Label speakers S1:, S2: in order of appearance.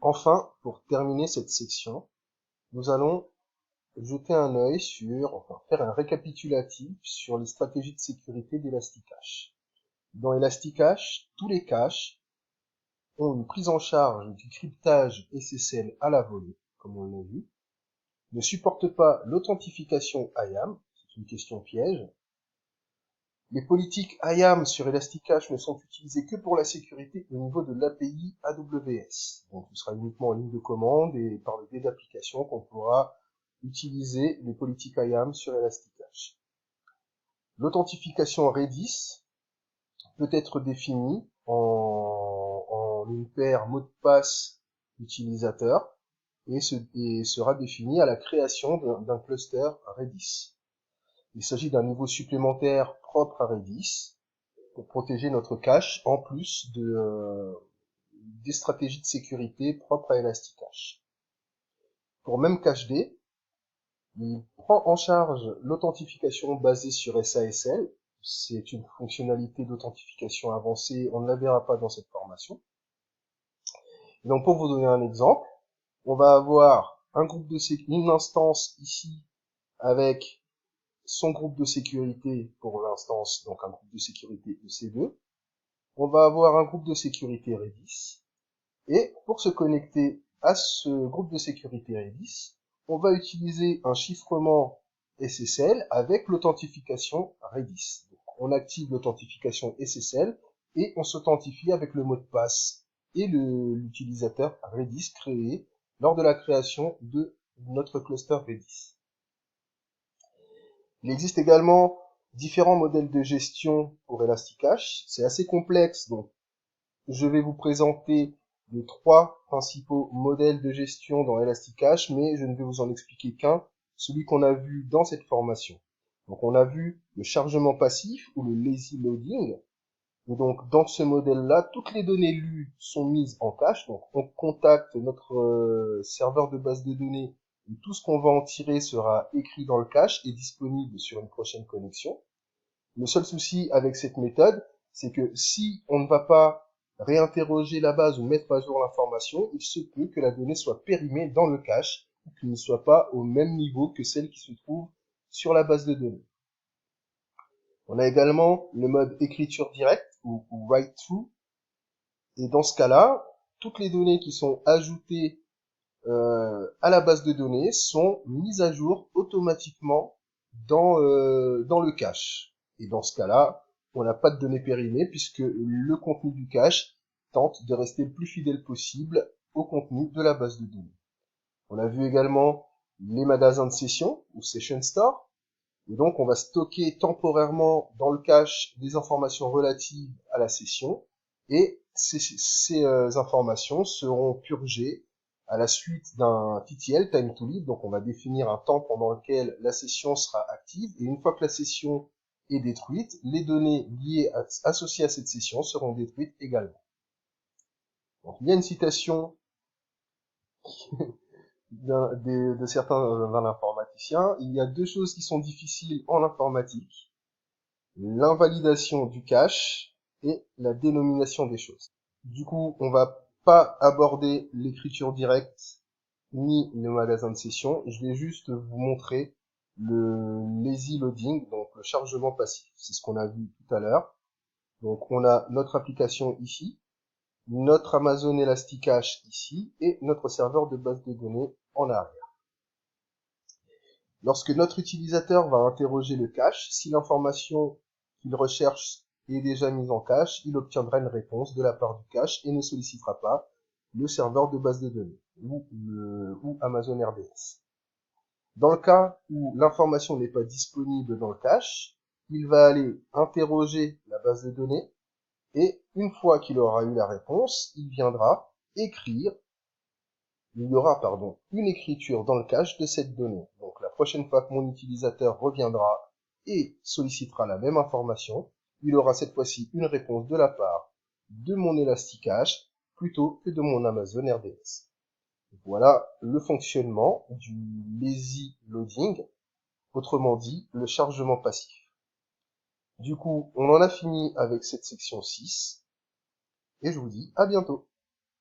S1: Enfin, pour terminer cette section, nous allons jeter un œil faire un récapitulatif sur les stratégies de sécurité d'Elasticache. Dans Elasticache, tous les caches ont une prise en charge du cryptage SSL à la volée, comme on l'a vu, ne supportent pas l'authentification IAM, c'est une question piège. Les politiques IAM sur Elasticache ne sont utilisées que pour la sécurité au niveau de l'API AWS. Donc ce sera uniquement en ligne de commande et par le biais d'applications qu'on pourra utiliser les politiques IAM sur Elasticache. L'authentification Redis peut être définie en une paire mot de passe utilisateur et sera définie à la création d'un cluster Redis. Il s'agit d'un niveau supplémentaire propre à Redis pour protéger notre cache en plus des stratégies de sécurité propres à Elasticache. Pour Memcached, il prend en charge l'authentification basée sur SASL. C'est une fonctionnalité d'authentification avancée, on ne la verra pas dans cette formation. Et donc pour vous donner un exemple, on va avoir une instance ici avec son groupe de sécurité pour l'instance, donc un groupe de sécurité EC2. On va avoir un groupe de sécurité Redis. Et pour se connecter à ce groupe de sécurité Redis, on va utiliser un chiffrement SSL avec l'authentification Redis. Donc, on active l'authentification SSL et on s'authentifie avec le mot de passe et l'utilisateur Redis créé lors de la création de notre cluster Redis. Il existe également différents modèles de gestion pour Elasticache. C'est assez complexe, donc je vais vous présenter les 3 principaux modèles de gestion dans Elasticache, mais je ne vais vous en expliquer qu'un, celui qu'on a vu dans cette formation. Donc on a vu le chargement passif ou le lazy loading. Et donc dans ce modèle-là, toutes les données lues sont mises en cache. Donc on contacte notre serveur de base de données et tout ce qu'on va en tirer sera écrit dans le cache et disponible sur une prochaine connexion. Le seul souci avec cette méthode, c'est que si on ne va pas réinterroger la base ou mettre à jour l'information, il se peut que la donnée soit périmée dans le cache ou qu'elle ne soit pas au même niveau que celle qui se trouve sur la base de données. On a également le mode écriture directe ou write-through. Et dans ce cas-là, toutes les données qui sont ajoutées à la base de données sont mises à jour automatiquement dans le cache. Et dans ce cas-là, on n'a pas de données périmées puisque le contenu du cache tente de rester le plus fidèle possible au contenu de la base de données. On a vu également les magasins de session ou session store. Et donc, on va stocker temporairement dans le cache des informations relatives à la session et ces informations seront purgées à la suite d'un TTL, time to lead. Donc, on va définir un temps pendant lequel la session sera active et une fois que la session est détruite, les données associées à cette session seront détruites également. Donc, il y a une citation de certains informaticiens. Il y a 2 choses qui sont difficiles en informatique: l'invalidation du cache et la dénomination des choses. Du coup, on va pas aborder l'écriture directe ni le magasin de session. Je vais juste vous montrer le lazy loading, donc le chargement passif. C'est ce qu'on a vu tout à l'heure. Donc on a notre application ici, notre Amazon Elasticache ici et notre serveur de base de données en arrière. Lorsque notre utilisateur va interroger le cache, si l'information qu'il recherche est déjà mise en cache, il obtiendra une réponse de la part du cache et ne sollicitera pas le serveur de base de données ou Amazon RDS. Dans le cas où l'information n'est pas disponible dans le cache, il va aller interroger la base de données et une fois qu'il aura eu la réponse, il viendra écrire il y aura une écriture dans le cache de cette donnée. Donc la prochaine fois que mon utilisateur reviendra et sollicitera la même information, il aura cette fois-ci une réponse de la part de mon Elasticache plutôt que de mon Amazon RDS. Voilà le fonctionnement du lazy loading, autrement dit le chargement passif. Du coup, on en a fini avec cette section 6 et je vous dis à bientôt.